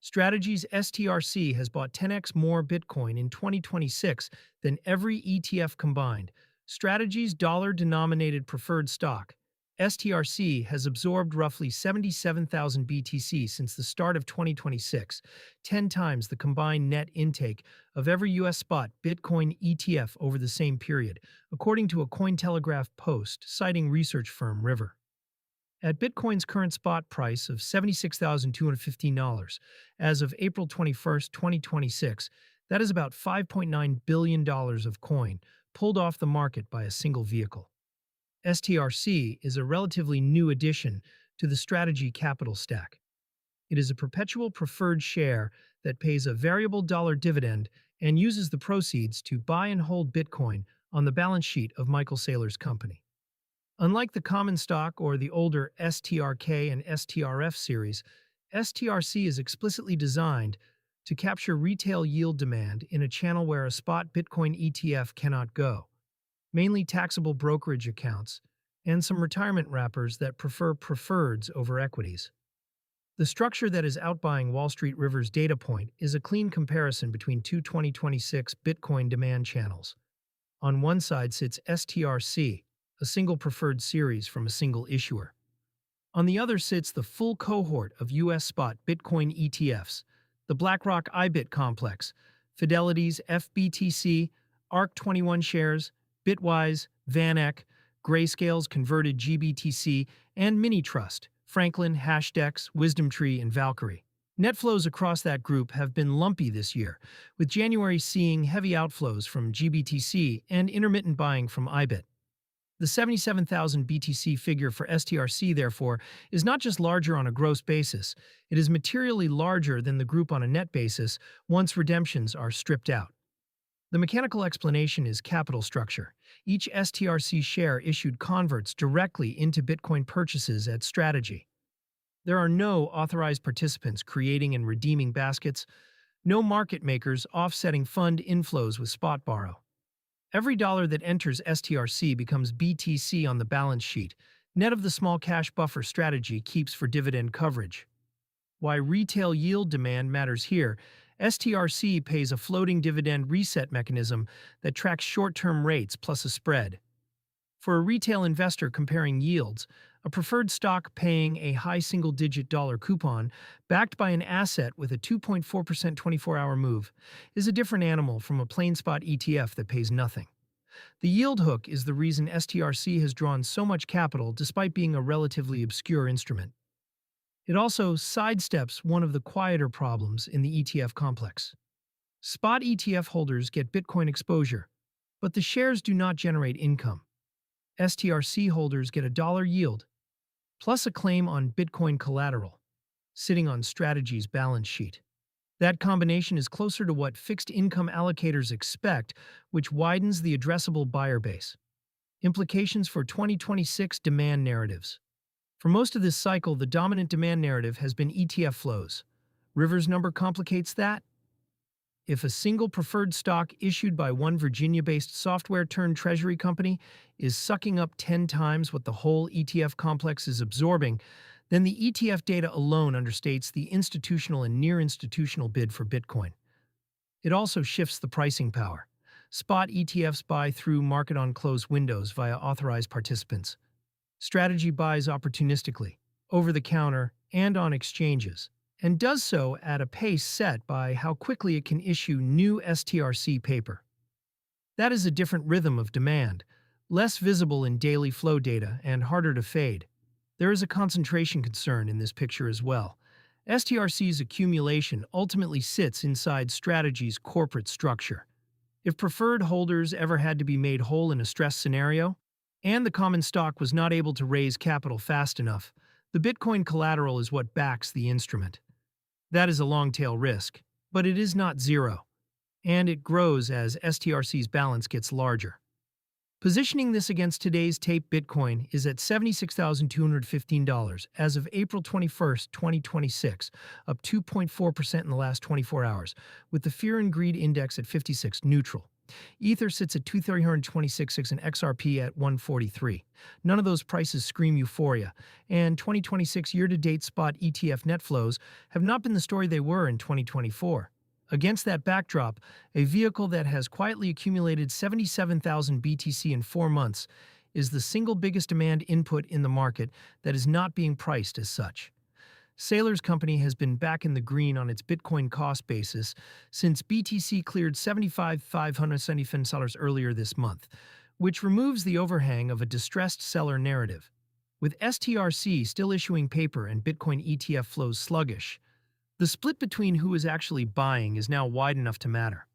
Strategy's STRC has bought 10x more Bitcoin in 2026 than every ETF combined. Strategy's dollar-denominated preferred stock, STRC, has absorbed roughly 77,000 BTC since the start of 2026, 10 times the combined net intake of every U.S. spot Bitcoin ETF over the same period, according to a Cointelegraph post citing research firm River. At Bitcoin's current spot price of $76,215 as of April 21, 2026, that is about $5.9 billion of coin pulled off the market by a single vehicle. STRC is a relatively new addition to the Strategy capital stack. It is a perpetual preferred share that pays a variable dollar dividend and uses the proceeds to buy and hold Bitcoin on the balance sheet of Michael Saylor's company. Unlike the common stock or the older STRK and STRF series, STRC is explicitly designed to capture retail yield demand in a channel where a spot Bitcoin ETF cannot go, mainly taxable brokerage accounts and some retirement wrappers that prefer preferreds over equities. The structure that is outbuying Wall Street River's data point is a clean comparison between two 2026 Bitcoin demand channels. On one side sits STRC, a single preferred series from a single issuer. On the other sits the full cohort of U.S. spot Bitcoin ETFs, the BlackRock IBIT complex, Fidelity's FBTC, ARK21 shares, Bitwise, VanEck, Grayscale's converted GBTC, and Minitrust, Franklin, Hashdex, WisdomTree, and Valkyrie. Net flows across that group have been lumpy this year, with January seeing heavy outflows from GBTC and intermittent buying from IBIT. The 77,000 BTC figure for STRC, therefore, is not just larger on a gross basis, it is materially larger than the group on a net basis once redemptions are stripped out. The mechanical explanation is capital structure. Each STRC share issued converts directly into Bitcoin purchases at Strategy. There are no authorized participants creating and redeeming baskets, no market makers offsetting fund inflows with spot borrow. Every dollar that enters STRC becomes BTC on the balance sheet, net of the small cash buffer Strategy keeps for dividend coverage. Why retail yield demand matters here, STRC pays a floating dividend reset mechanism that tracks short-term rates plus a spread. For a retail investor comparing yields, a preferred stock paying a high single-digit dollar coupon, backed by an asset with a 2.4% 24-hour move, is a different animal from a plain spot ETF that pays nothing. The yield hook is the reason STRC has drawn so much capital despite being a relatively obscure instrument. It also sidesteps one of the quieter problems in the ETF complex. Spot ETF holders get Bitcoin exposure, but the shares do not generate income. STRC holders get a dollar yield, plus a claim on Bitcoin collateral, sitting on Strategy's balance sheet. That combination is closer to what fixed income allocators expect, which widens the addressable buyer base. Implications for 2026 demand narratives. For most of this cycle, the dominant demand narrative has been ETF flows. River's number complicates that. If a single preferred stock issued by one Virginia-based software-turned-treasury company is sucking up 10 times what the whole ETF complex is absorbing, then the ETF data alone understates the institutional and near-institutional bid for Bitcoin. It also shifts the pricing power. Spot ETFs buy through market-on-close windows via authorized participants. Strategy buys opportunistically, over-the-counter, and on exchanges, and does so at a pace set by how quickly it can issue new STRC paper. That is a different rhythm of demand, less visible in daily flow data and harder to fade. There is a concentration concern in this picture as well. STRC's accumulation ultimately sits inside Strategy's corporate structure. If preferred holders ever had to be made whole in a stress scenario, and the common stock was not able to raise capital fast enough, the Bitcoin collateral is what backs the instrument. That is a long-tail risk, but it is not zero, and it grows as STRC's balance gets larger. Positioning this against today's tape Bitcoin is at $76,215 as of April 21, 2026, up 2.4% in the last 24 hours, with the Fear and Greed Index at 56 neutral. Ether sits at 2,326.6 and XRP at 143. None of those prices scream euphoria, and 2026 year-to-date spot ETF net flows have not been the story they were in 2024. Against that backdrop, a vehicle that has quietly accumulated 77,000 BTC in 4 months is the single biggest demand input in the market that is not being priced as such. Saylor's company has been back in the green on its Bitcoin cost basis since BTC cleared $75,575 earlier this month, which removes the overhang of a distressed seller narrative. With STRC still issuing paper and Bitcoin ETF flows sluggish, the split between who is actually buying is now wide enough to matter.